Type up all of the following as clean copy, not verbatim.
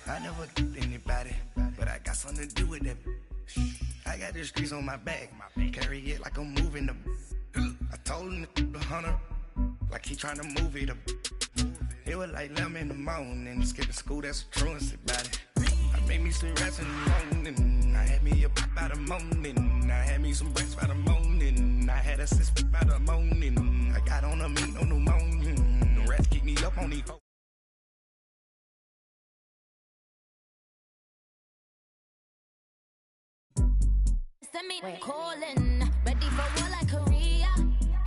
I never anybody, but I got something to do with that. I got the streets on my back, carry it like I'm moving the. I told him the hunter, like he trying to move it up. It was like 11 in the morning, skipping school, that's a truancy about it. I made me some rats in the morning, I had me up by the morning, I had me some breaks by the morning, I had a sis by the morning, I got on a meat, no pneumonia, the rats keep me up on these. Send me calling, ready for war like Korea.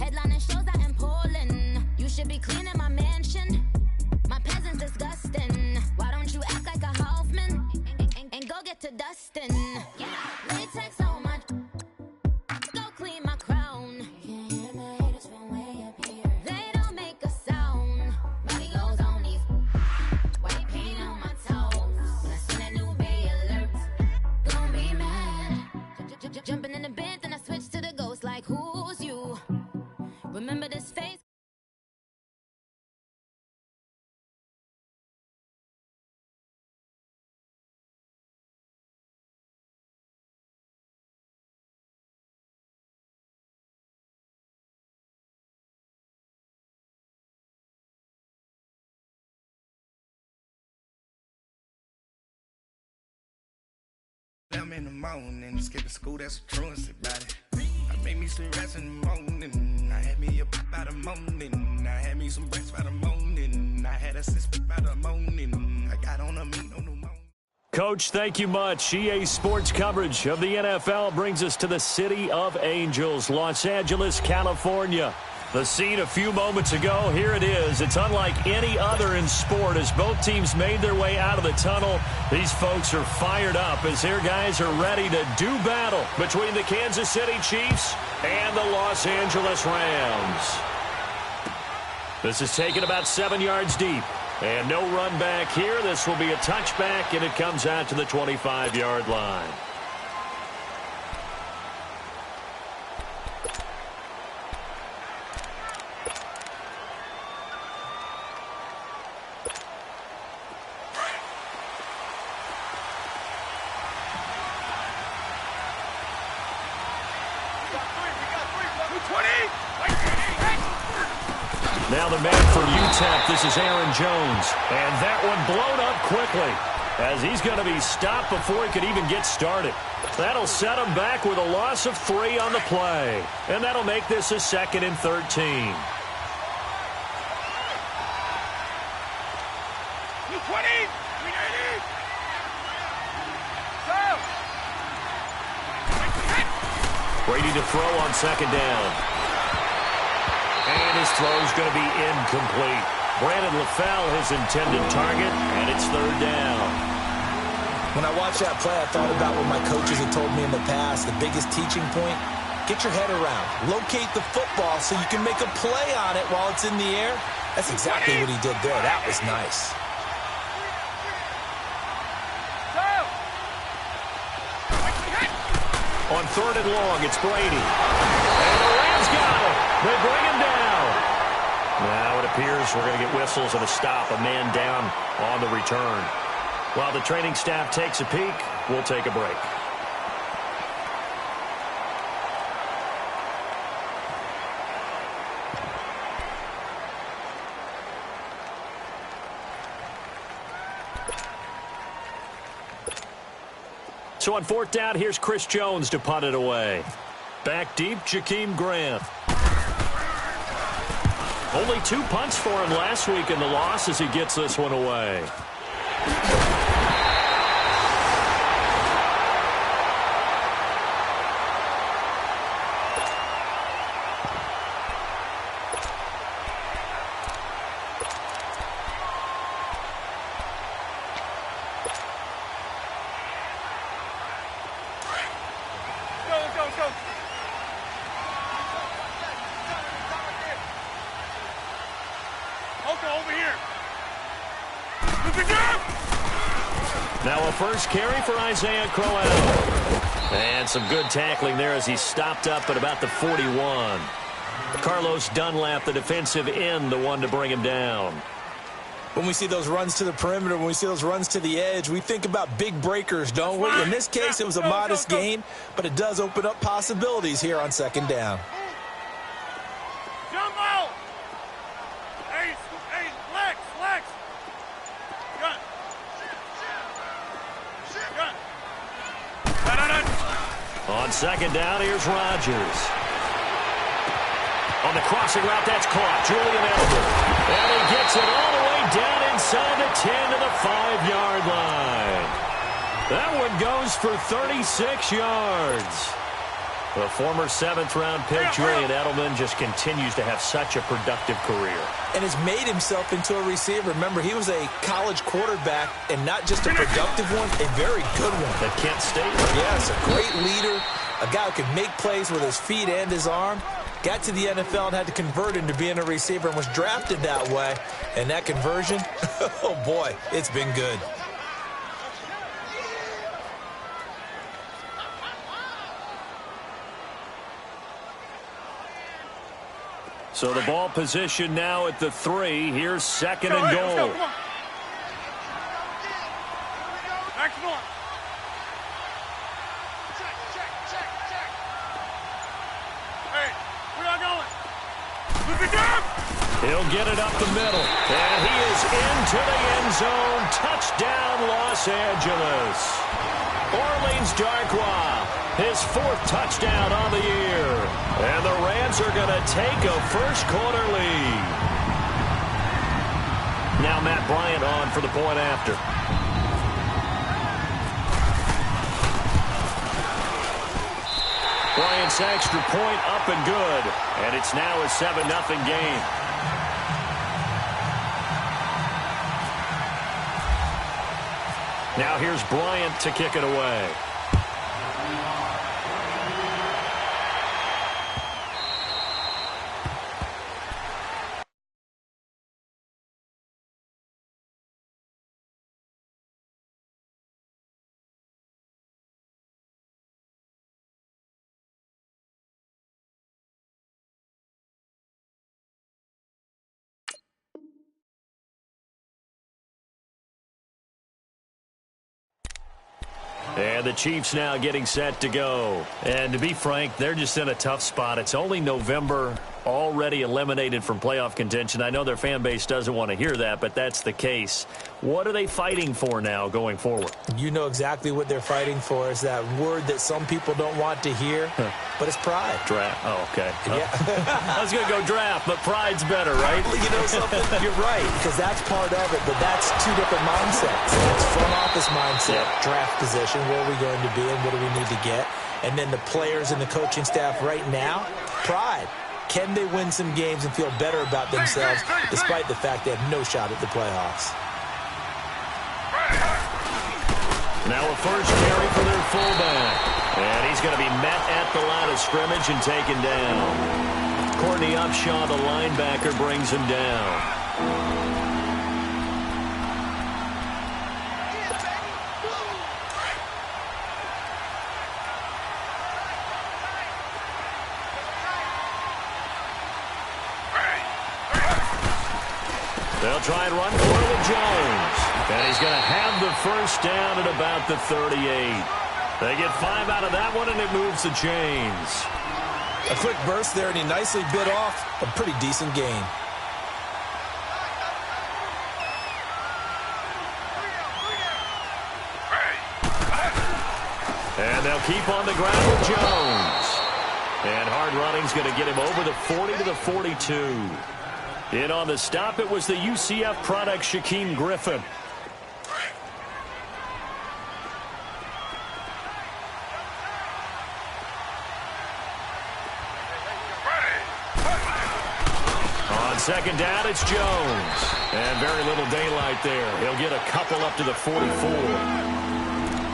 Headlining shows out in Poland. You should be cleaning my mansion. My peasants disgusting. Why don't you act like a Hoffman and go get to dustin'? Yeah, latex on my. Go clean my crown. You can hear the haters from way up here. They don't make a sound. Body goes on these. White paint on my toes. When I see that new Bay alert, gonna be mad. Jumping in the bed, then I switch to the ghost like who's you? Remember this face? I'm in the morning, skipping school, that's a truancy about it. I made me some rats in the morning, I had me up by the morning, I had me some breaks by the morning, I had a sis by the morning, I got on a meat, no pneumonia. Coach, thank you much. EA Sports coverage of the NFL brings us to the City of Angels, Los Angeles, California. The scene a few moments ago, here it is. It's unlike any other in sport as both teams made their way out of the tunnel. These folks are fired up as their guys are ready to do battle between the Kansas City Chiefs and the Los Angeles Rams. This is taken about 7 yards deep. And no run back here. This will be a touchback, and it comes out to the 25-yard line. Now the man from UTEP, this is Aaron Jones. And that one blown up quickly as he's going to be stopped before he could even get started. That'll set him back with a loss of 3 on the play. And that'll make this a 2nd and 13. Brady to throw on 2nd down. And his throw's going to be incomplete. Brandon LaFell, his intended target, and it's 3rd down. When I watched that play, I thought about what my coaches had told me in the past. The biggest teaching point, get your head around. Locate the football so you can make a play on it while it's in the air. That's exactly what he did there. That was nice. On 3rd and long, it's Brady. And the Rams got him. They bring him down. Now it appears we're going to get whistles and a stop. A man down on the return. While the training staff takes a peek, we'll take a break. So on 4th down, here's Chris Jones to punt it away. Back deep, Jakeem Grant. Only 2 punts for him last week in the loss as he gets this one away. Now a first carry for Isaiah Crowell. And some good tackling there as he stopped up at about the 41. Carlos Dunlap, the defensive end, the one to bring him down. When we see those runs to the perimeter, when we see those runs to the edge, we think about big breakers, don't we? In this case, it was a modest gain, but it does open up possibilities here on second down. Jumbo! Hey, Lex! Gun! On second down, here's Rodgers. On the crossing route, that's caught. Julian Edelman. And he gets it all the way down inside the 10 to the 5-yard line. That one goes for 36 yards. The former 7th-round pick, Julian Edelman, just continues to have such a productive career. And has made himself into a receiver. Remember, he was a college quarterback, and not just a productive one, a very good one. At Kent State? Yes, a great leader, a guy who can make plays with his feet and his arm. Got to the NFL and had to convert into being a receiver and was drafted that way. And that conversion, oh boy, it's been good. So the ball position now at the 3. Here's second and goal. He'll get it up the middle. And he is into the end zone. Touchdown, Los Angeles. Orleans Darkwa, his 4th touchdown on the year. And the Rams are going to take a first-quarter lead. Now Matt Bryant on for the point after. Bryant's extra point up and good. And it's now a 7-0 game. Now here's Bryant to kick it away. And the Chiefs now getting set to go. And to be frank, they're just in a tough spot. It's only November, already eliminated from playoff contention. I know their fan base doesn't want to hear that, but that's the case. What are they fighting for now going forward? You know exactly what they're fighting for. Is that word that some people don't want to hear, but it's pride. Draft. Oh, okay. Yeah. I was going to go draft, but pride's better, right? You know something? You're right, because that's part of it, but that's two different mindsets. It's front office mindset, draft position, where are we going to be and what do we need to get? And then the players and the coaching staff right now, pride. Can they win some games and feel better about themselves despite the fact they have no shot at the playoffs? Now a first carry for their fullback. And he's going to be met at the line of scrimmage and taken down. Courtney Upshaw, the linebacker, brings him down. They'll try and run for it with Jones. And he's going to have the first down at about the 38. They get 5 out of that one, and it moves the chains. A quick burst there, and he nicely bit off a pretty decent gain. And they'll keep on the ground with Jones. And hard running's going to get him over the 40 to the 42. In on the stop, it was the UCF product, Shaquem Griffin. On second down, it's Jones. And very little daylight there. He'll get a couple up to the 44.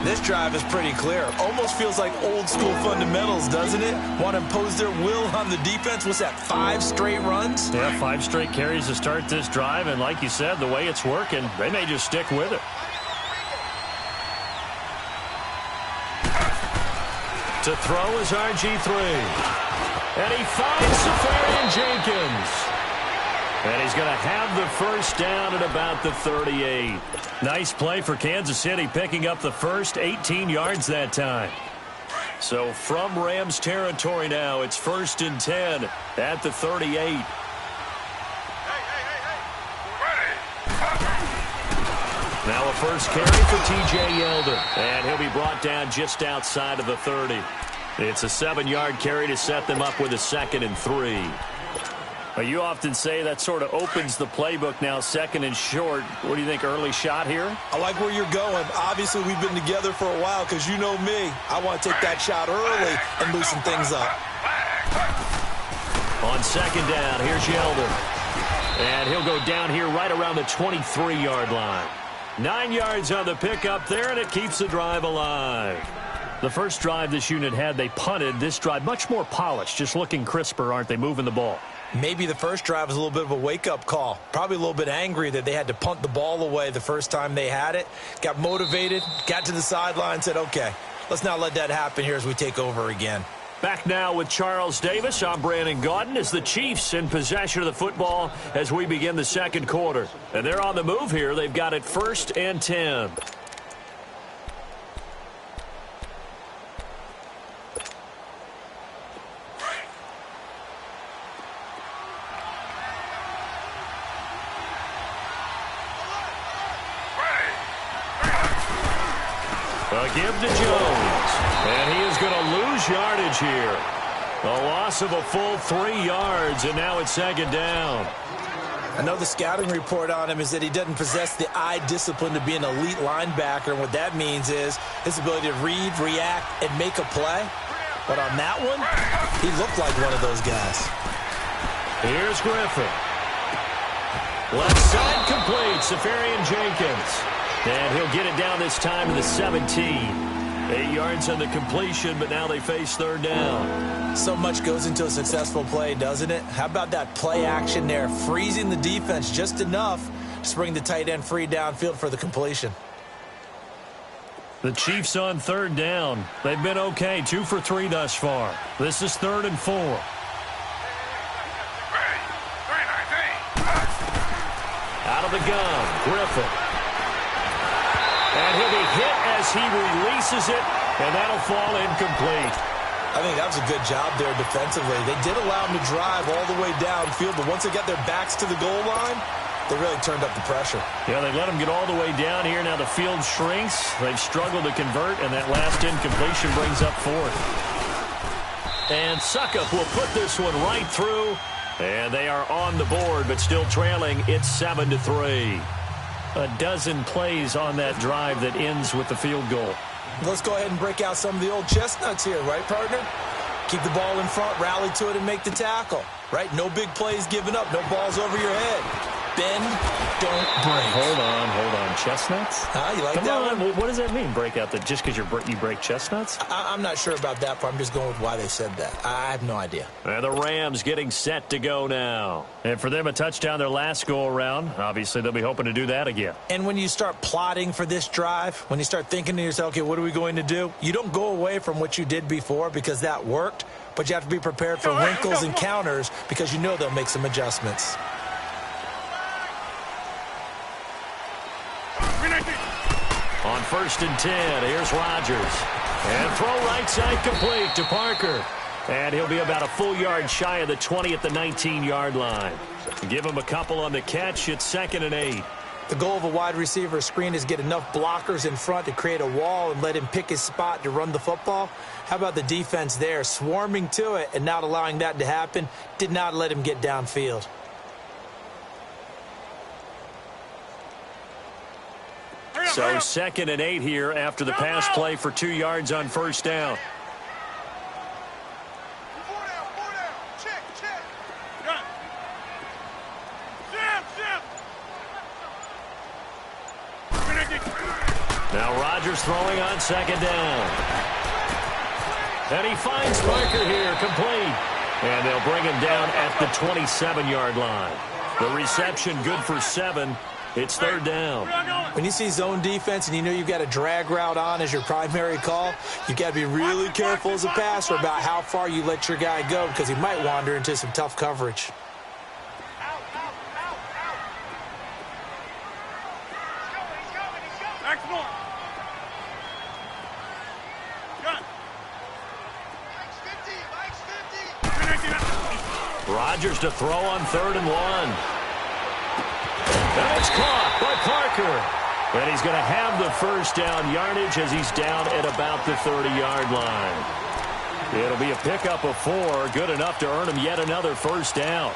This drive is pretty clear. Almost feels like old school fundamentals, doesn't it? Want to impose their will on the defense. What's that, 5 straight runs? Yeah, 5 straight carries to start this drive. And like you said, the way it's working, they may just stick with it. To throw is RG3. And he finds Safarian James Jenkins. And he's going to have the first down at about the 38. Nice play for Kansas City, picking up the first 18 yards that time. So from Rams territory now, it's 1st and 10 at the 38. Now a first carry for T.J. Yeldon, and he'll be brought down just outside of the 30. It's a 7-yard carry to set them up with a 2nd and 3. Well, you often say that sort of opens the playbook now, 2nd and short. What do you think, early shot here? I like where you're going. Obviously, we've been together for a while because you know me. I want to take that shot early and loosen things up. On 2nd down, here's Yeldon. And he'll go down here right around the 23-yard line. 9 yards on the pickup there, and it keeps the drive alive. The first drive this unit had, they punted. This drive, much more polished, just looking crisper, aren't they, moving the ball? Maybe the first drive was a little bit of a wake-up call. Probably a little bit angry that they had to punt the ball away the first time they had it. Got motivated, got to the sideline, said, okay, let's not let that happen here as we take over again. Back now with Charles Davis. I'm Brandon Gaudin as the Chiefs in possession of the football as we begin the second quarter. And they're on the move here. They've got it 1st and 10. A give to Jones, and he is going to lose yardage here. A loss of a full 3 yards, and now it's 2nd down. I know the scouting report on him is that he doesn't possess the eye discipline to be an elite linebacker, and what that means is his ability to read, react, and make a play. But on that one, he looked like one of those guys. Here's Griffin. Left side complete, Safarian Jenkins. And he'll get it down this time to the 17. 8 yards on the completion, but now they face 3rd down. So much goes into a successful play, doesn't it? How about that play action there, freezing the defense just enough to bring the tight end free downfield for the completion. The Chiefs on 3rd down. They've been okay, 2 for 3 thus far. This is 3rd and 4. Out of the gun, Griffin. And he'll be hit as he releases it, and that'll fall incomplete. I think that was a good job there defensively. They did allow him to drive all the way downfield, but once they got their backs to the goal line, they really turned up the pressure. Yeah, they let him get all the way down here. Now the field shrinks. They've struggled to convert, and that last incompletion brings up 4th. And Suckup will put this one right through, and they are on the board, but still trailing. It's 7-3. A dozen plays on that drive that ends with the field goal. Let's go ahead and break out some of the old chestnuts here, right, partner? Keep the ball in front, rally to it, and make the tackle, right? No big plays given up, no balls over your head. Bend, don't break. Hold on. Chestnuts? You like Come that on. one? What does that mean, break out? Just because you break chestnuts? I'm not sure about that part. I'm just going with why they said that. I have no idea. And the Rams getting set to go now. And for them, a touchdown their last go-around. Obviously, they'll be hoping to do that again. And when you start plotting for this drive, when you start thinking to yourself, okay, what are we going to do? You don't go away from what you did before because that worked, but you have to be prepared for wrinkles and counters because you know they'll make some adjustments. On 1st and 10, here's Rodgers. And throw right side complete to Parker. And he'll be about a full yard shy of the 20 at the 19-yard line. Give him a couple on the catch. It's 2nd and 8. The goal of a wide receiver screen is get enough blockers in front to create a wall and let him pick his spot to run the football. How about the defense there, swarming to it and not allowing that to happen? Did not let him get downfield. So 2nd and 8 here after the pass play for 2 yards on 1st down. Now Rodgers throwing on 2nd down. And he finds Parker here, complete. And they'll bring him down at the 27-yard line. The reception good for 7. It's 3rd down. When you see zone defense and you know you've got a drag route on as your primary call, you've got to be really careful as a passer about how far you let your guy go because he might wander into some tough coverage. Rodgers to throw on 3rd and 1. And it's caught by Parker. And he's going to have the first down yardage as he's down at about the 30-yard line. It'll be a pickup of 4, good enough to earn him yet another first down.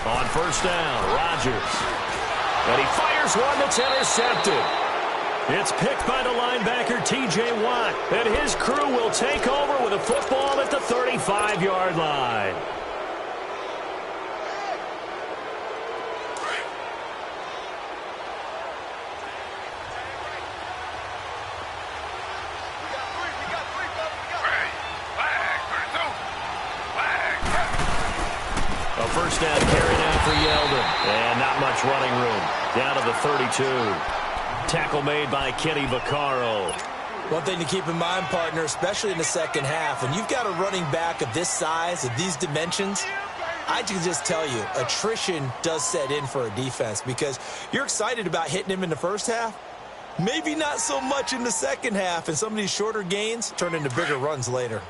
On first down, Rodgers. And he fires one that's intercepted. It's picked by the linebacker, T.J. Watt. And his crew will take over with a football at the 35-yard line. First down carry now for Yeldon. And not much running room. Down to the 32. Tackle made by Kenny Vaccaro. One thing to keep in mind, partner, especially in the second half, when you've got a running back of this size, of these dimensions, I can just tell you, attrition does set in for a defense because you're excited about hitting him in the first half. Maybe not so much in the second half, and some of these shorter gains turn into bigger runs later.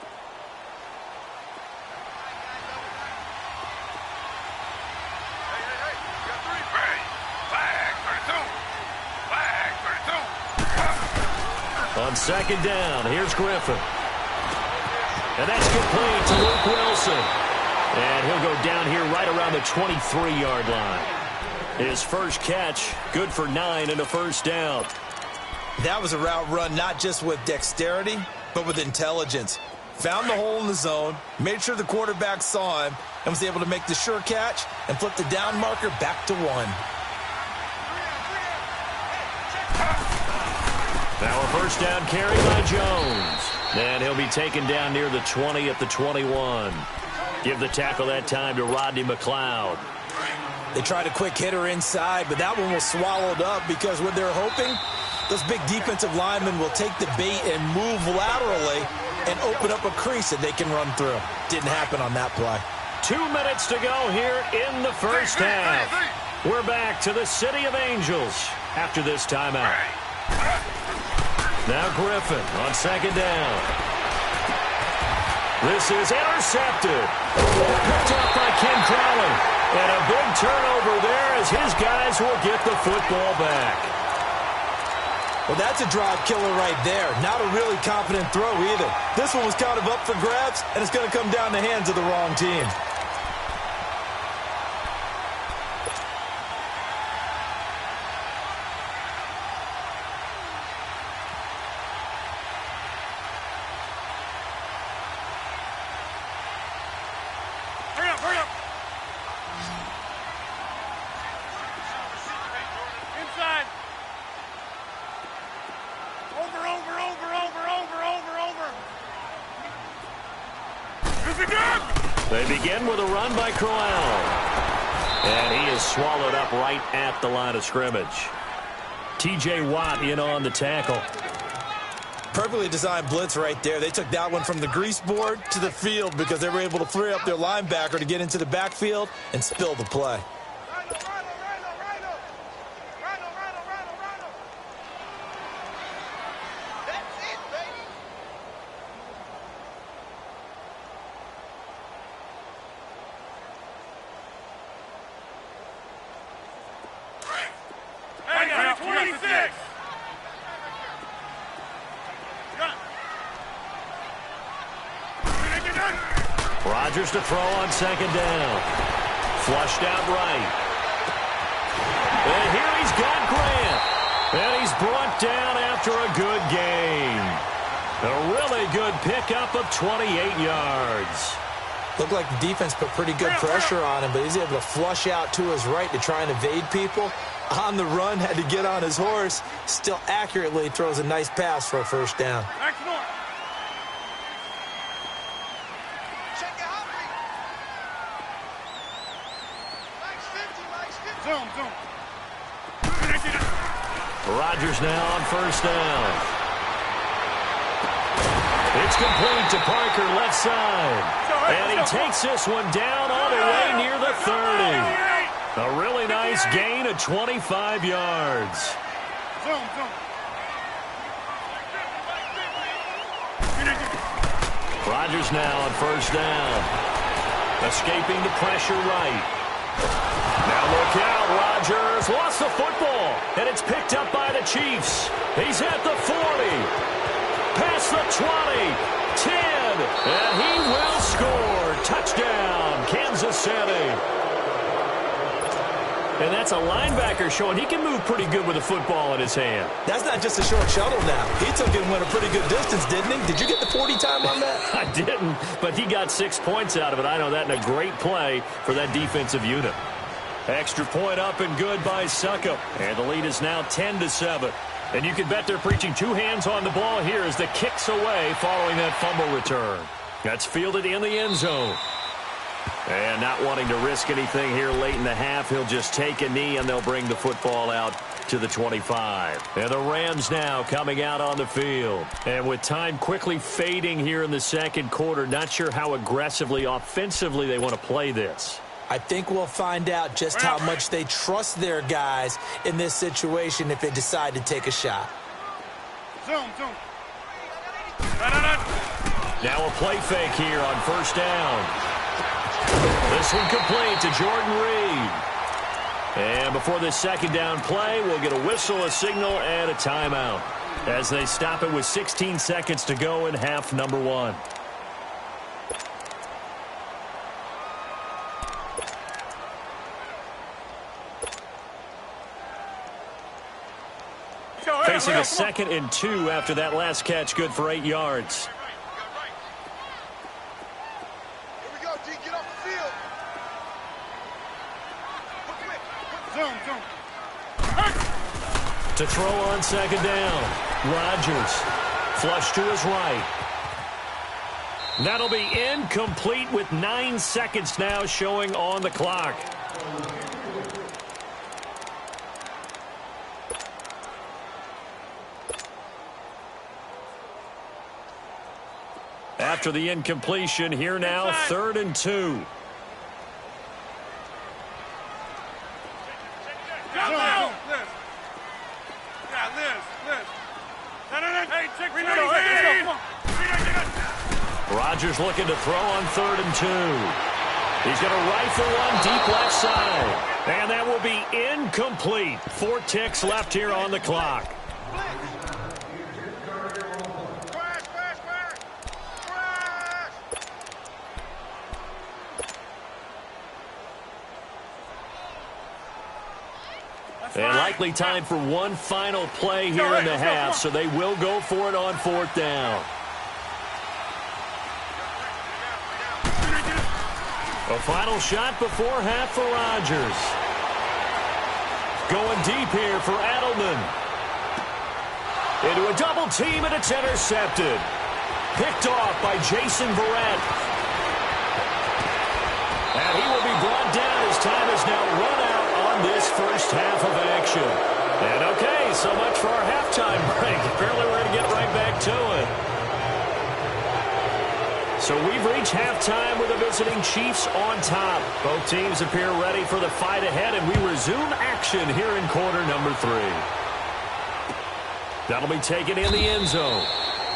On second down, here's Griffin. And that's complete to Luke Wilson. And he'll go down here right around the 23-yard line. His first catch, good for 9 and a first down. That was a route run not just with dexterity, but with intelligence. Found the hole in the zone, made sure the quarterback saw him, and was able to make the sure catch and flip the down marker back to 1. Now a first down carry by Jones. And he'll be taken down near the 20 at the 21. Give the tackle that time to Rodney McLeod. They tried a quick hitter inside, but that one was swallowed up because what they're hoping, those big defensive linemen will take the bait and move laterally and open up a crease that they can run through. Didn't happen on that play. 2 minutes to go here in the first half. We're back to the City of Angels after this timeout. Now Griffin on second down. This is intercepted. Picked up by Ken Crowley. And a big turnover there as his guys will get the football back. Well, that's a drive killer right there. Not a really confident throw either. This one was kind of up for grabs, and it's going to come down the hands of the wrong team. They begin with a run by Crowell. And he is swallowed up right at the line of scrimmage. T.J. Watt in on the tackle. Perfectly designed blitz right there. They took that one from the grease board to the field because they were able to free up their linebacker to get into the backfield and spill the play. Rodgers to throw on second down. Flushed out right. And here he's got Grant. And he's brought down after a good gain. A really good pickup of 28 yards. Looked like the defense put pretty good pressure on him, but he's able to flush out to his right to try and evade people. On the run, had to get on his horse. Still accurately throws a nice pass for a first down. Rodgers now on first down. It's complete to Parker, left side. And he takes this one down all the way near the 30. A really nice gain of 25 yards. Rodgers now on first down. Escaping the pressure right. Now look out, Rodgers lost the football, and it's picked up by the Chiefs. He's at the 40, past the 20, 10, and he will score. Touchdown, Kansas City. And that's a linebacker showing he can move pretty good with the football in his hand. That's not just a short shuttle now. He took it and went a pretty good distance, didn't he? Did you get the 40 time on that? I didn't, but he got 6 points out of it. I know that, and a great play for that defensive unit. Extra point up and good by Succop. And the lead is now 10-7. And you can bet they're preaching two hands on the ball here as the kick's away following that fumble return. That's fielded in the end zone. And not wanting to risk anything here late in the half, he'll just take a knee and they'll bring the football out to the 25. And the Rams now coming out on the field. And with time quickly fading here in the second quarter, not sure how aggressively, offensively they want to play this. I think we'll find out just how much they trust their guys in this situation if they decide to take a shot. Now a play fake here on first down. This one complete to Jordan Reed. And before this second down play, we'll get a whistle, a signal, and a timeout as they stop it with 16 seconds to go in half number one. Facing a 2nd and 2 after that last catch, good for 8 yards. To throw on second down, Rodgers flush to his right. That'll be incomplete with 9 seconds now showing on the clock. After the incompletion, here now, 3rd and 2. Rodgers looking to throw on 3rd and 2. He's going to rifle one deep left side. And that will be incomplete. 4 ticks left here on the clock. And likely time for one final play here in the half, so they will go for it on 4th down. A final shot before half for Rodgers. Going deep here for Edelman. Into a double team, and it's intercepted. Picked off by Jason Verrett. And he will be brought down as time is now run out on this first half of action. And okay, so much for our halftime break. Apparently we're going to get right back to it. So we've reached halftime with the visiting Chiefs on top. Both teams appear ready for the fight ahead, and we resume action here in quarter number 3. That'll be taken in the end zone.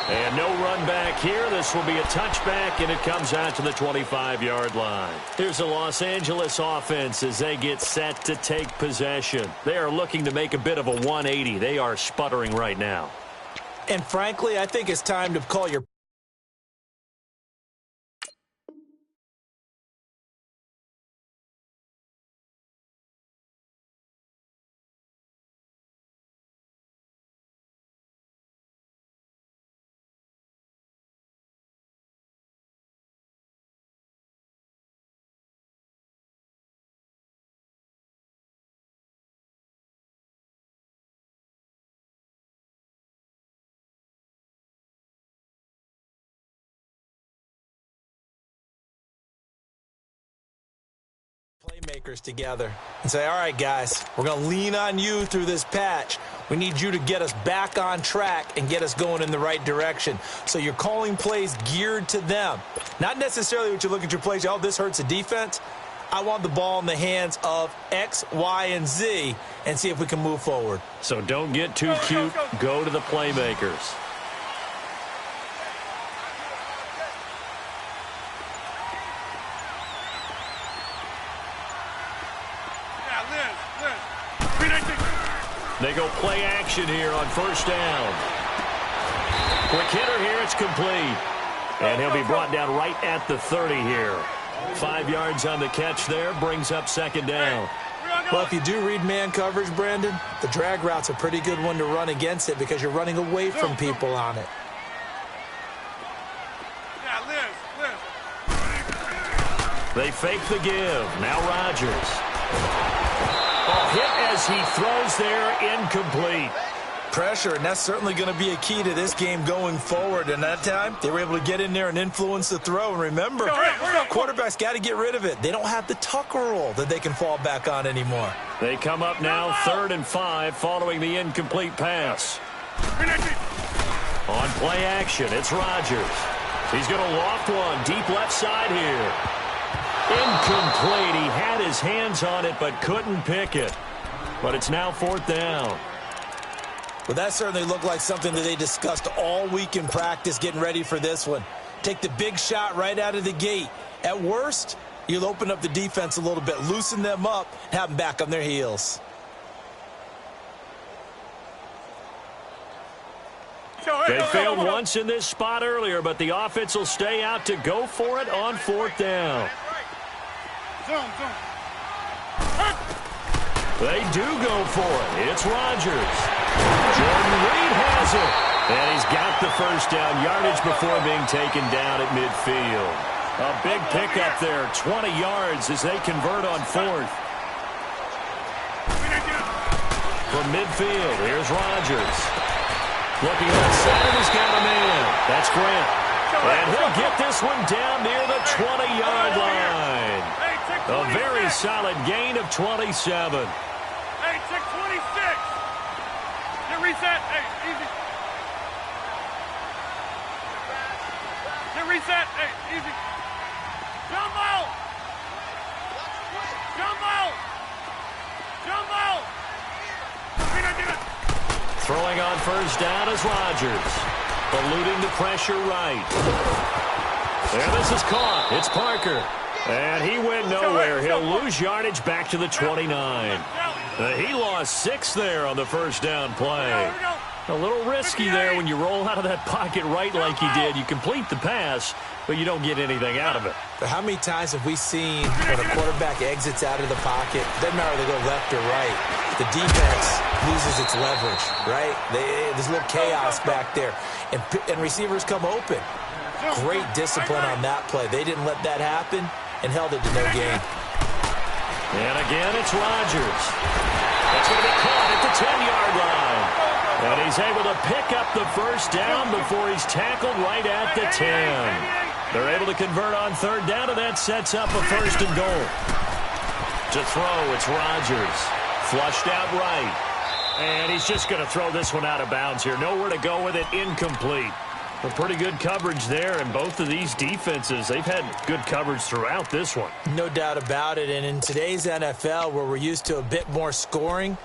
And no run back here. This will be a touchback, and it comes out to the 25-yard line. Here's the Los Angeles offense as they get set to take possession. They are looking to make a bit of a 180. They are sputtering right now. And frankly, I think it's time to call your playmakers together and say, all right, guys, we're going to lean on you through this patch. We need you to get us back on track and get us going in the right direction. So you're calling plays geared to them. Not necessarily what you look at your plays, oh, this hurts the defense. I want the ball in the hands of X, Y, and Z and see if we can move forward. So don't get too cute. Go to the playmakers. They go play action here on first down. Quick hitter here, it's complete. And he'll be brought down right at the 30 here. 5 yards on the catch there, brings up second down. Well, if you do read man coverage, Brandon, the drag route's a pretty good one to run against it because you're running away from people on it. They fake the give. Now Rodgers. Hit as he throws there, incomplete. Pressure, and that's certainly going to be a key to this game going forward. And that time, they were able to get in there and influence the throw. And remember, quarterbacks got to get rid of it. They don't have the tucker roll that they can fall back on anymore. They come up now 3rd and 5 following the incomplete pass. On play action, it's Rodgers. He's going to loft one deep left side here. Incomplete. He had his hands on it but couldn't pick it. But it's now 4th down. Well, that certainly looked like something that they discussed all week in practice getting ready for this one. Take the big shot right out of the gate. At worst, you'll open up the defense a little bit, loosen them up, and have them back on their heels. They failed once in this spot earlier, but the offense will stay out to go for it on 4th down. They do go for it. It's Rodgers. Jordan Reed has it. And he's got the first down yardage before being taken down at midfield. A big pickup there, 20 yards as they convert on 4th. From midfield, here's Rodgers. Looking outside, he's got a man. That's Grant. And he'll get this one down near the 20-yard line. A very solid gain of 27. Hey, check 26. Get reset. Hey, easy. Get reset. Hey, easy. Jump out. Jump out. Jump out. Throwing on first down is Rodgers. Eluding the pressure right. And this is caught. It's Parker. And he went nowhere. He'll lose yardage back to the 29. He lost 6 there on the first down play. A little risky there when you roll out of that pocket right like he did. You complete the pass, but you don't get anything out of it. But how many times have we seen when a quarterback exits out of the pocket, doesn't matter whether they go left or right, the defense loses its leverage, right? There's a little chaos back there, and receivers come open. Great discipline on that play. They didn't let that happen and held it to no gain. And again, it's Rodgers. It's going to be caught at the 10-yard line. And he's able to pick up the first down before he's tackled right at the 10. They're able to convert on 3rd down, and that sets up a 1st and goal. To throw, it's Rodgers. Flushed out right. And he's just going to throw this one out of bounds here. Nowhere to go with it. Incomplete. A pretty good coverage there, and both of these defenses, they've had good coverage throughout this one. No doubt about it, and in today's NFL, where we're used to a bit more scoring,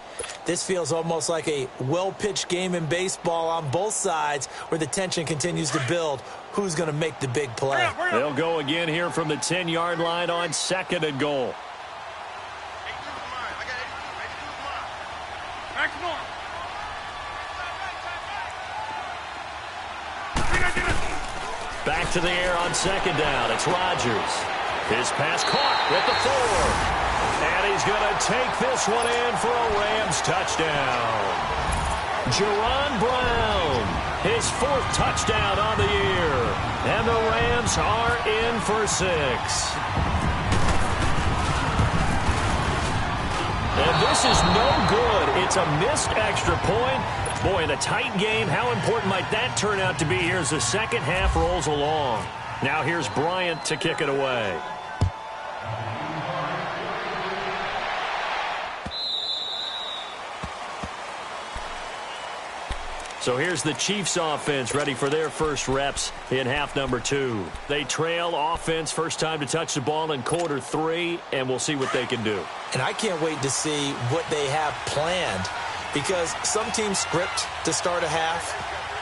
this feels almost like a well-pitched game in baseball on both sides where the tension continues to build. Who's going to make the big play? They'll go again here from the 10-yard line on 2nd and goal. Back to the air on 2nd down. It's Rodgers. His pass caught at the 4. And he's going to take this one in for a Rams touchdown. Jerron Brown, his 4th touchdown on the year. And the Rams are in for 6. And this is no good. It's a missed extra point. Boy, in a tight game, how important might that turn out to be here as the second half rolls along? Now here's Bryant to kick it away. So here's the Chiefs offense ready for their first reps in half number 2. They trail offense first time to touch the ball in quarter 3, and we'll see what they can do. And I can't wait to see what they have planned, because some teams script to start a half.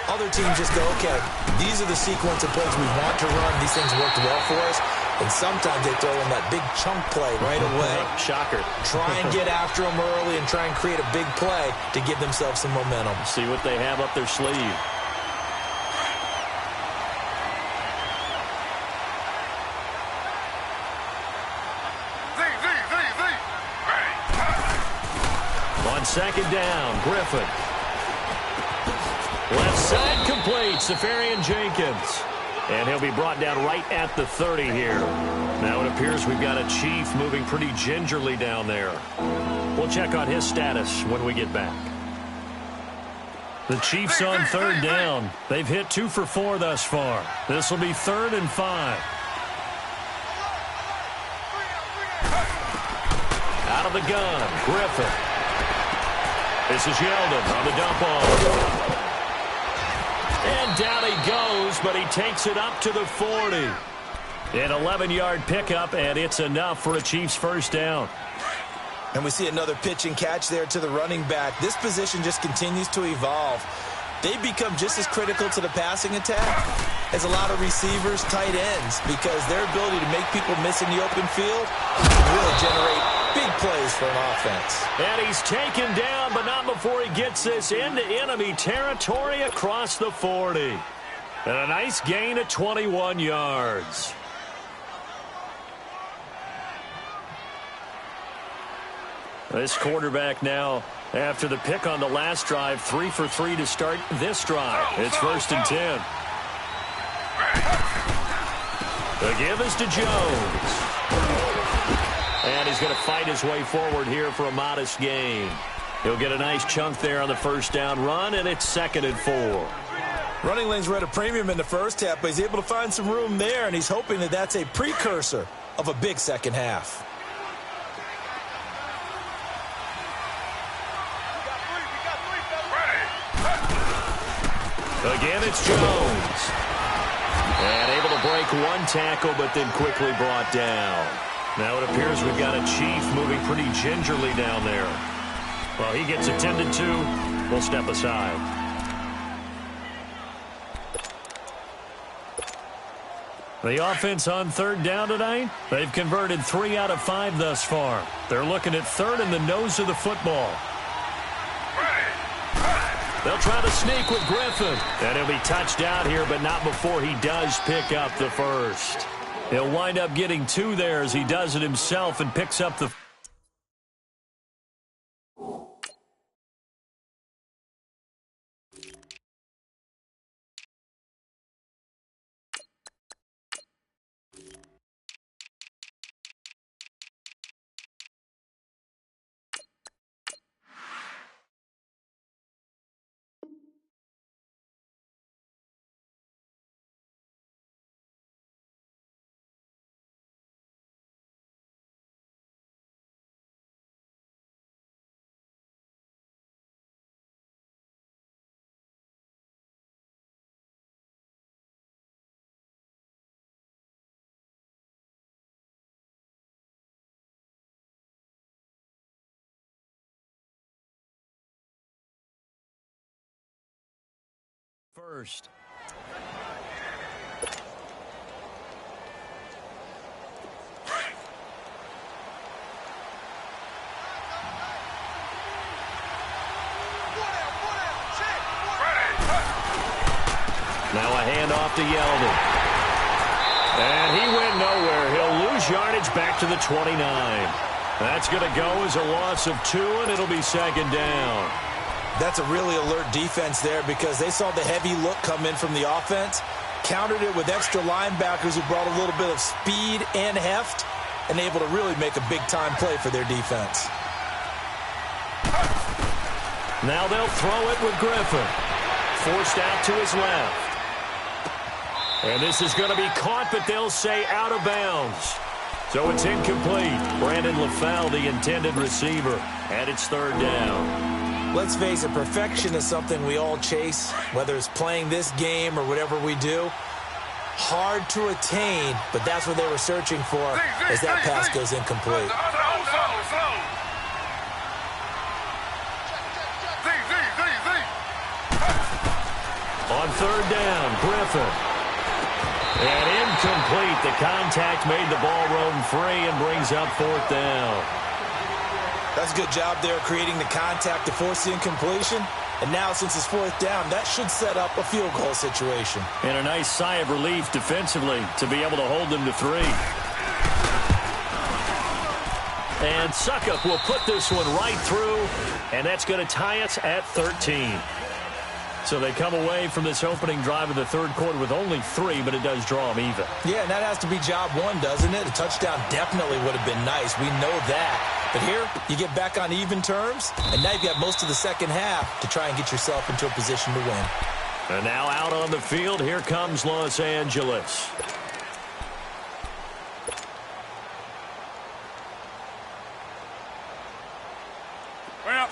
Other teams just go, okay, these are the sequence of plays we want to run. These things worked well for us. And sometimes they throw in that big chunk play right away. Shocker. Try and get after them early and try and create a big play to give themselves some momentum. See what they have up their sleeve. On second down, Griffin. Left side complete, Safarian Jenkins. And he'll be brought down right at the 30 here. Now it appears we've got a Chief moving pretty gingerly down there. We'll check on his status when we get back. The Chiefs on third down. They've hit 2 for 4 thus far. This will be 3rd and 5. Out of the gun, Griffin. This is Yeldon on the dump off. And down he goes, but he takes it up to the 40. An 11-yard pickup, and it's enough for a Chiefs first down. And we see another pitch and catch there to the running back. This position just continues to evolve. They become just as critical to the passing attack as a lot of receivers, tight ends, because their ability to make people miss in the open field can really generate big plays for an offense. And he's taken down, but not before he gets this into enemy territory across the 40. And a nice gain of 21 yards. This quarterback now, after the pick on the last drive, 3 for 3 to start this drive. It's 1st and 10. The give is to Jones. And he's going to fight his way forward here for a modest gain. He'll get a nice chunk there on the first down run, and it's 2nd and 4. Running lanes were at a premium in the first half, but he's able to find some room there, and he's hoping that that's a precursor of a big second half. Again, it's Jones. And able to break one tackle, but then quickly brought down. Now it appears we've got a Chief moving pretty gingerly down there. Well, he gets attended to. We'll step aside. The offense on third down tonight, they've converted 3 out of 5 thus far. They're looking at third in the nose of the football. They'll try to sneak with Griffin. And he'll be touched out here, but not before he does pick up the first. He'll wind up getting 2 there as he does it himself and picks up the first. Now a handoff to Yeldon. And he went nowhere. He'll lose yardage back to the 29. That's going to go as a loss of 2, and it'll be 2nd down. That's a really alert defense there because they saw the heavy look come in from the offense, countered it with extra linebackers who brought a little bit of speed and heft, and able to really make a big-time play for their defense. Now they'll throw it with Griffin. Forced out to his left. And this is going to be caught, but they'll say out of bounds. So it's incomplete. Brandon LaFell, the intended receiver, and it's 3rd down. let's face it, perfection is something we all chase, whether it's playing this game or whatever we do. Hard to attain, but that's what they were searching for as that pass goes incomplete. On third down, Griffin. And incomplete. The contact made the ball roam free and brings up fourth down. That's a good job there creating the contact to force the incompletion. And now, since it's fourth down, that should set up a field goal situation. And a nice sigh of relief defensively to be able to hold them to 3. And Suckup will put this one right through, and that's going to tie us at 13. So they come away from this opening drive of the third quarter with only 3, but it does draw them even. Yeah, and that has to be job 1, doesn't it? A touchdown definitely would have been nice. We know that. But here, you get back on even terms, and now you've got most of the second half to try and get yourself into a position to win. And now out on the field, here comes Los Angeles. Well.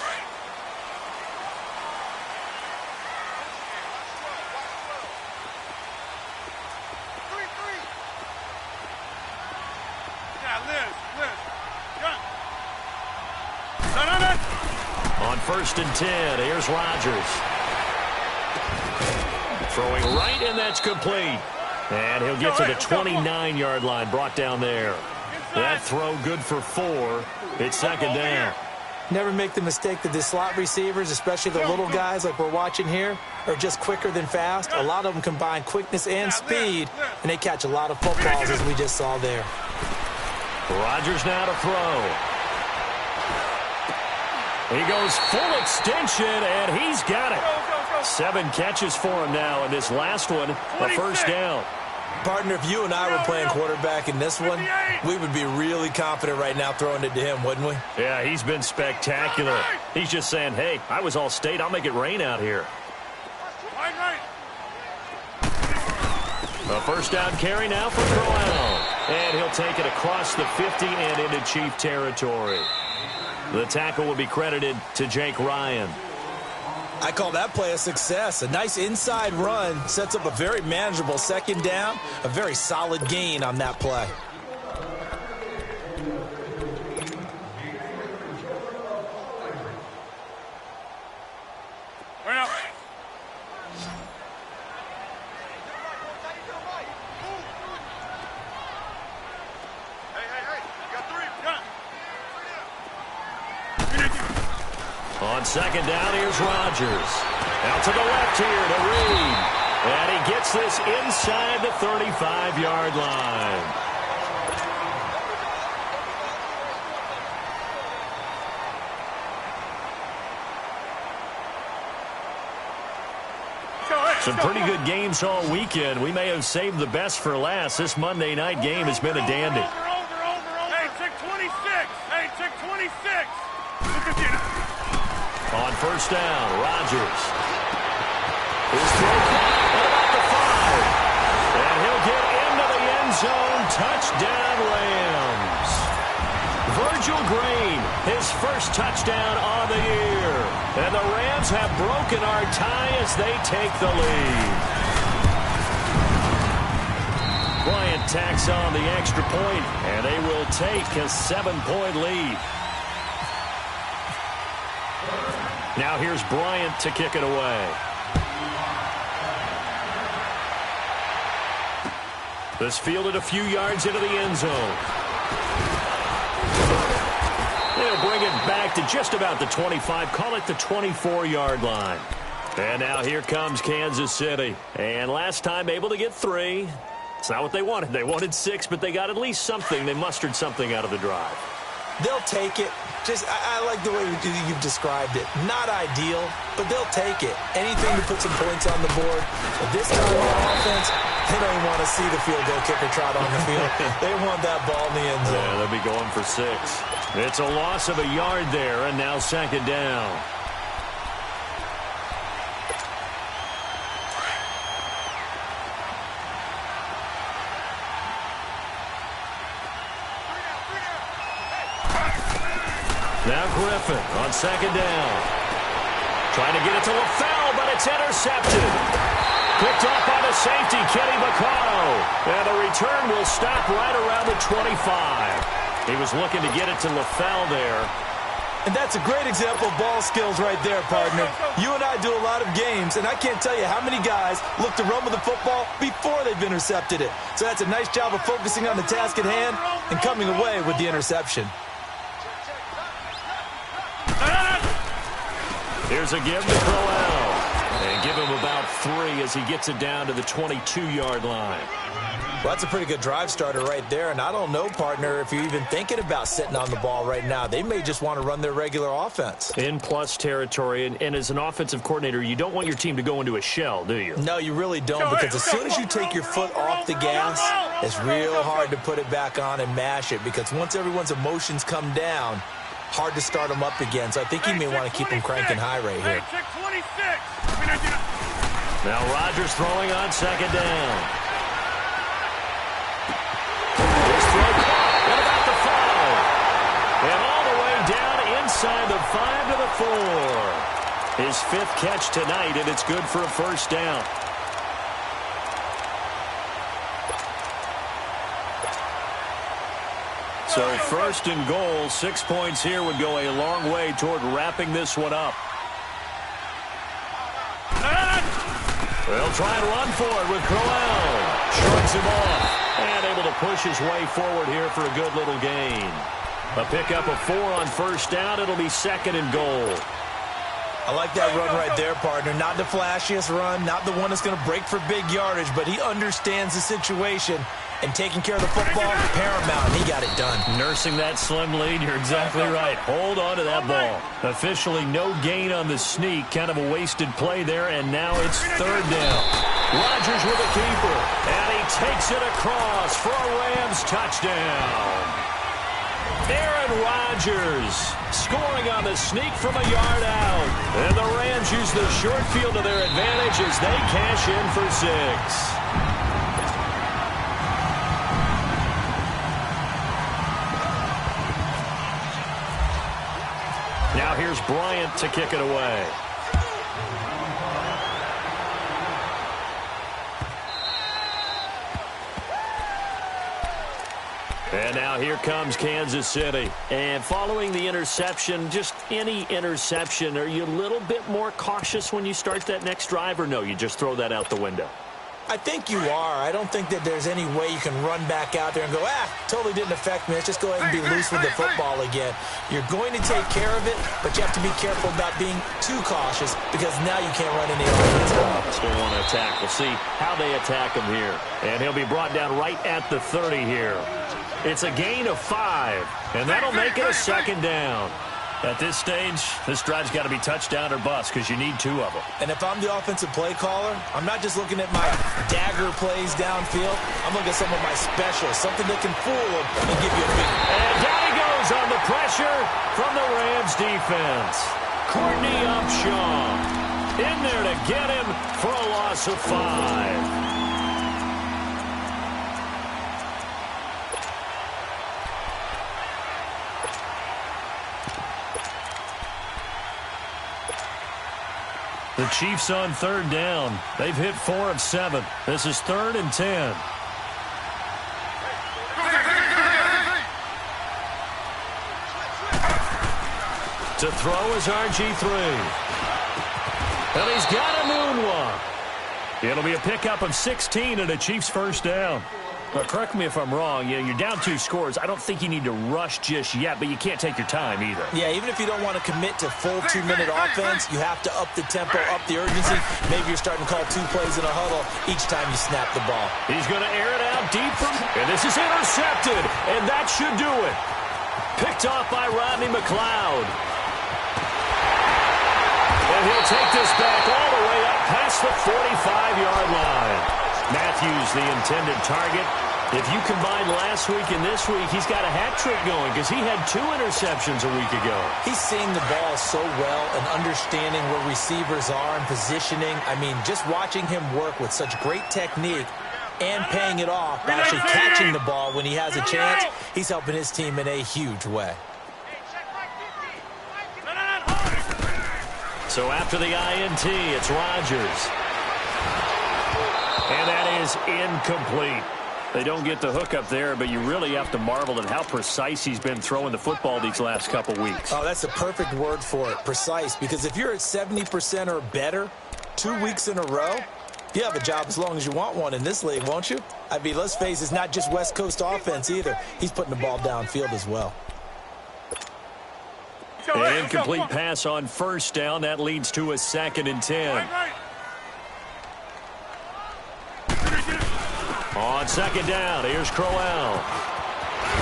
On first and 10, here's Rodgers. Throwing right, and that's complete. And he'll get to the 29-yard line, brought down there. That throw good for 4. It's second down. Never make the mistake that the slot receivers, especially the little guys like we're watching here, are just quicker than fast. A lot of them combine quickness and speed, and they catch a lot of footballs, as we just saw there. Rodgers now to throw. He goes full extension, and he's got it. 7 catches for him now, and this last one, a first down. Partner, if you and I were playing quarterback in this one, we would be really confident right now throwing it to him, wouldn't we? Yeah, he's been spectacular. He's just saying, hey, I was all state. I'll make it rain out here. A first down carry now for Crowell. And he'll take it across the 50 and into Chief territory. The tackle will be credited to Jake Ryan. I call that play a success. A nice inside run sets up a very manageable second down. A very solid gain on that play. Well. On second down, here's Rodgers. Out to the left here to Reed. And he gets this inside the 35-yard line. Some pretty good games all weekend. We may have saved the best for last. This Monday night game has been a dandy. Hey, check 26. Hey, check 26. On first down, Rodgers. His throw at about the 5. And he'll get into the end zone. Touchdown, Rams. Virgil Green, his first touchdown of the year. And the Rams have broken our tie as they take the lead. Bryant tacks on the extra point, and they will take a 7-point lead. Now here's Bryant to kick it away. This fielded a few yards into the end zone. They'll bring it back to just about the 25. Call it the 24-yard line. And now here comes Kansas City. And last time able to get 3. It's not what they wanted. They wanted 6, but they got at least something. They mustered something out of the drive. They'll take it. I like the way you've described it. Not ideal, but they'll take it. Anything to put some points on the board. But this time on offense, they don't even want to see the field goal kicker trot on the field. They want that ball in the end zone. Yeah, they'll be going for 6. It's a loss of a yard there, and now second down. Now Griffin on second down. Trying to get it to LaFell, but it's intercepted. Picked off by the safety, Hbville115. And the return will stop right around the 25. He was looking to get it to LaFell there. And that's a great example of ball skills right there, partner. You and I do a lot of games, and I can't tell you how many guys look to run with the football before they've intercepted it. So that's a nice job of focusing on the task at hand and coming away with the interception. Here's a give to Crowell. And give him about 3 as he gets it down to the 22-yard line. Well, that's a pretty good drive starter right there, and I don't know, partner, if you're even thinking about sitting on the ball right now. They may just want to run their regular offense. In plus territory, and as an offensive coordinator, you don't want your team to go into a shell, do you? No, you really don't, because as soon as you take your foot off the gas, it's real hard to put it back on and mash it, because once everyone's emotions come down, hard to start them up again. So I think he may want to keep them cranking high right here. Now Rodgers throwing on second down. And all the way down inside the 5 to the 4. His 5th catch tonight, and it's good for a first down. So first and goal, 6 points here would go a long way toward wrapping this one up. They'll try and run for it with Crowell. Shrugs him off and able to push his way forward here for a good little gain. A pickup of 4 on first down. It'll be second and goal. I like that run right there, partner. Not the flashiest run, not the one that's going to break for big yardage, but he understands the situation, and taking care of the football, paramount, and he got it done. Nursing that slim lead, you're exactly right. Hold on to that ball. Officially no gain on the sneak, kind of a wasted play there, and now it's third down. Rodgers with a keeper, and he takes it across for a Rams touchdown. Aaron Rodgers scoring on the sneak from a yard out. And the Rams use the short field to their advantage as they cash in for 6. Now here's Bryant to kick it away. And now here comes Kansas City. And following the interception, just any interception, are you a little bit more cautious when you start that next drive, or no, you just throw that out the window? I think you are. I don't think that there's any way you can run back out there and go, totally didn't affect me. Let's just go ahead and be loose with the football again. You're going to take care of it, but you have to be careful about being too cautious because now you can't run any offense at all. Still want to attack. We'll see how they attack him here. And he'll be brought down right at the 30 here. It's a gain of 5, and that'll make it a second down. At this stage, this drive's got to be touchdown or bust because you need 2 of them. And if I'm the offensive play caller, I'm not just looking at my dagger plays downfield. I'm looking at some of my specials, something that can fool them and give you a beat. And down he goes on the pressure from the Rams defense. Courtney Upshaw in there to get him for a loss of 5. The Chiefs on third down. They've hit 4 of 7. This is 3rd and 10. To throw is RG3. And he's got a moonwalk. It'll be a pickup of 16 and a Chiefs first down. But correct me if I'm wrong. You're down 2 scores. I don't think you need to rush just yet, but you can't take your time either. Yeah, even if you don't want to commit to full 2-minute offense, you have to up the tempo, up the urgency. Maybe you're starting to call 2 plays in a huddle each time you snap the ball. He's going to air it out deep and this is intercepted, and that should do it. Picked off by Rodney McLeod. And he'll take this back all the way up past the 45-yard line. Matthews, the intended target. If you combine last week and this week, he's got a hat trick going because he had 2 interceptions a week ago. He's seeing the ball so well and understanding where receivers are and positioning. I mean, just watching him work with such great technique and paying it off by actually catching the ball when he has a chance, he's helping his team in a huge way. So after the INT, it's Rodgers. And that is incomplete. They don't get the hook up there, but you really have to marvel at how precise he's been throwing the football these last couple weeks. Oh, that's the perfect word for it, precise, because if you're at 70% or better 2 weeks in a row, you have a job as long as you want one in this league, won't you? I mean, let's face it, it's not just West Coast offense either. He's putting the ball downfield as well. An incomplete pass on first down. That leads to a 2nd and 10. On 2nd down, here's Crowell.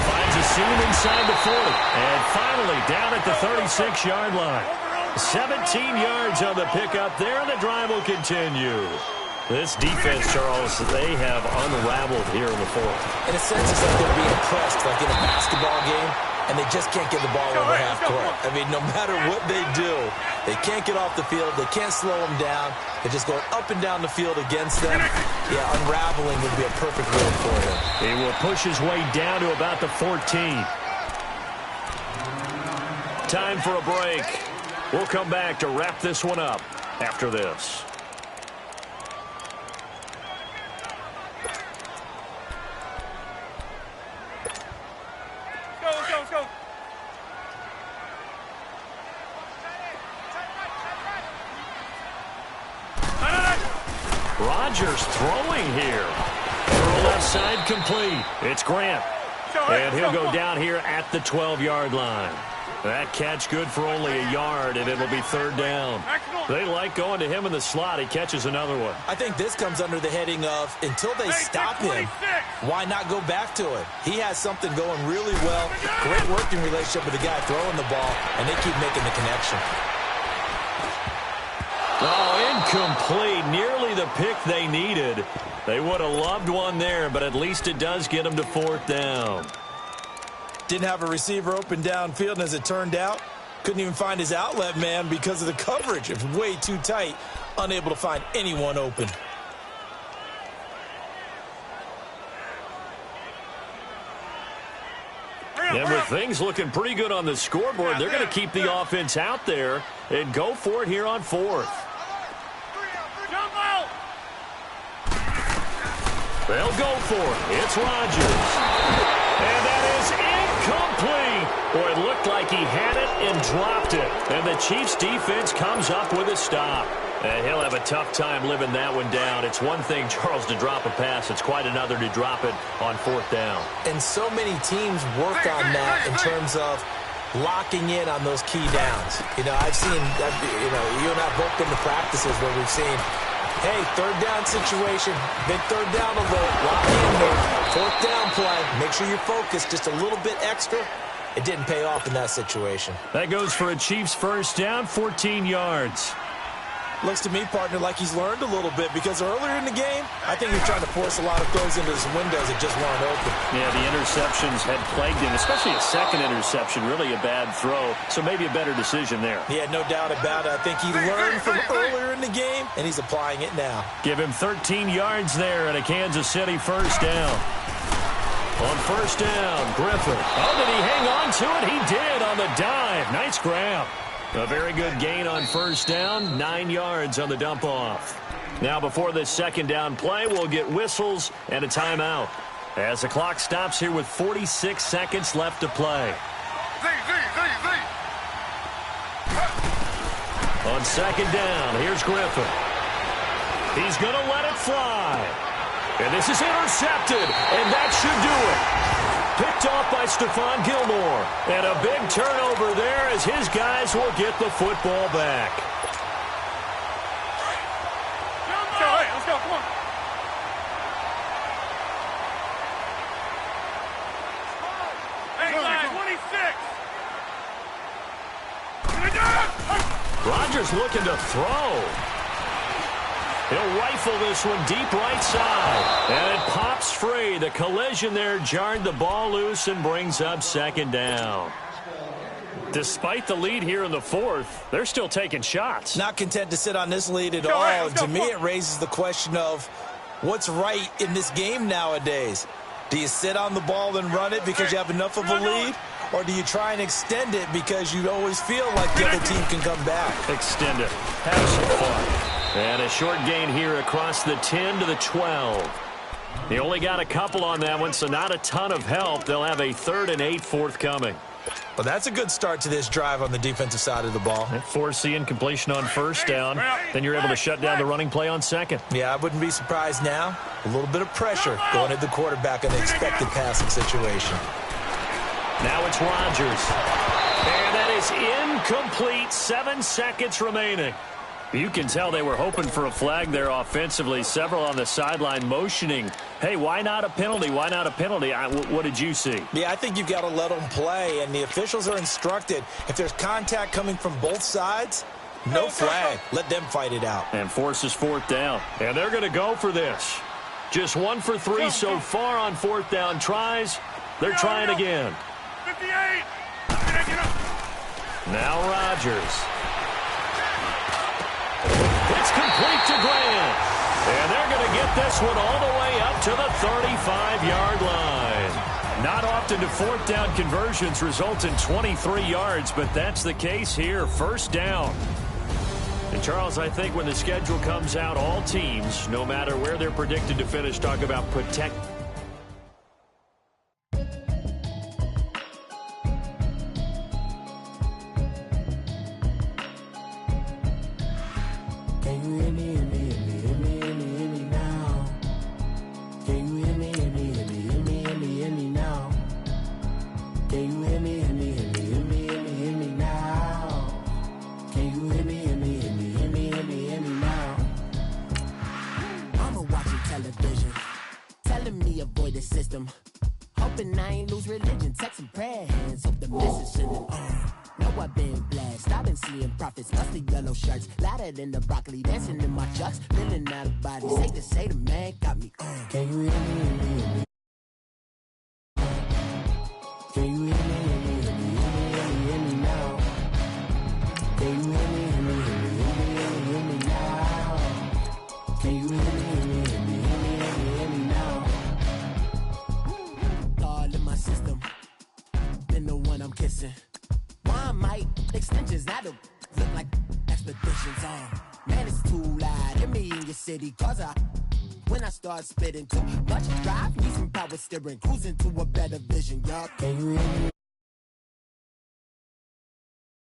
Finds a seam inside the 40. And finally down at the 36-yard line. 17 yards on the pickup there, and the drive will continue. This defense, Charles, they have unraveled here in the 4th. In a sense, it's like they're being pressed, like in a basketball game, and they just can't get the ball over half court. I mean, no matter what they do, they can't get off the field. They can't slow them down. They're just going up and down the field against them. Yeah, unraveling would be a perfect word for him. He will push his way down to about the 14. Time for a break. We'll come back to wrap this one up after this. Rodgers throwing here. Throw left side complete. It's Grant. And he'll go down here at the 12-yard line. That catch good for only a yard, and it'll be 3rd down. They like going to him in the slot. He catches another one. I think this comes under the heading of, until they stop him, why not go back to it? He has something going really well. Great working relationship with the guy throwing the ball, and they keep making the connection. Oh, incomplete. Nearly the pick they needed. They would have loved one there, but at least it does get them to 4th down. Didn't have a receiver open downfield, and as it turned out, couldn't even find his outlet man because of the coverage. It was way too tight, unable to find anyone open. And with things looking pretty good on the scoreboard, they're going to keep the offense out there and go for it here on 4th. They'll go for it. It's Rodgers. And that is incomplete. Boy, it looked like he had it and dropped it. And the Chiefs defense comes up with a stop. And he'll have a tough time living that one down. It's one thing, Charles, to drop a pass. It's quite another to drop it on 4th down. And so many teams work on that in terms of locking in on those key downs. You know, I've seen, you and I have both been to practices where we've seen, hey, 3rd down situation, big 3rd down alert, lock in there, 4th down play, make sure you're focused just a little bit extra. It didn't pay off in that situation. That goes for a Chiefs 1st down, 14 yards. Looks to me, partner, like he's learned a little bit, because earlier in the game, I think he was trying to force a lot of throws into his windows that just weren't open. Yeah, the interceptions had plagued him, especially a 2nd interception, really a bad throw, so maybe a better decision there. Yeah, no doubt about it. I think he learned from earlier in the game, and he's applying it now. Give him 13 yards there and a Kansas City 1st down. On 1st down, Griffin. Oh, did he hang on to it? He did on the dive. Nice grab. A very good gain on 1st down, 9 yards on the dump-off. Now, before this 2nd down play, we'll get whistles and a timeout as the clock stops here with 46 seconds left to play. On 2nd down, here's Griffin. He's going to let it fly. And this is intercepted, and that should do it. Picked off by Stephon Gilmore. And a big turnover there as his guys will get the football back. Let's go, come on. Hey, 26. Rodgers looking to throw. He'll rifle this one deep right side. And it pops free. The collision there jarred the ball loose and brings up 2nd down. Despite the lead here in the 4th, they're still taking shots. Not content to sit on this lead at all. To me, it raises the question of what's right in this game nowadays. Do you sit on the ball and run it because you have enough of a lead? or do you try and extend it because you always feel like the other team can come back? Extend it. Have some fun. And a short gain here across the 10 to the 12. He only got a couple on that one, so not a ton of help. They'll have a 3rd and 8 forthcoming. Well, that's a good start to this drive on the defensive side of the ball. Forcing completion on first down. Then you're able to shut down the running play on second. Yeah, I wouldn't be surprised now. A little bit of pressure going at the quarterback in the expected passing situation. Now it's Rodgers. And that is incomplete. 7 seconds remaining. You can tell they were hoping for a flag there offensively. Several on the sideline motioning, hey, why not a penalty? Why not a penalty? What did you see? Yeah, I think you've got to let them play, and the officials are instructed. If there's contact coming from both sides, no flag. Let them fight it out. And forces 4th down. And they're going to go for this. Just 1 for 3 so far on 4th down tries. They're trying again. 58. Now Rodgers. It's complete to Grant. And they're going to get this one all the way up to the 35-yard line. Not often do 4th down conversions result in 23 yards, but that's the case here. 1st down. And, Charles, I think when the schedule comes out, all teams, no matter where they're predicted to finish, talk about protect. In the broccoli, dancing in my chucks, feeling out of body. Safe to say the man got me. Can you hear me? Can you hear me? Hear me now? Can you hear me now? Can you hear me now? All in my system, been the one I'm kissing. Why might extensions that'll look like expeditions on. Man, it's too loud. Hear me in your city, cause when I start spitting too much drive, need some power steering, cruising to a better vision, y'all. Can you hear me?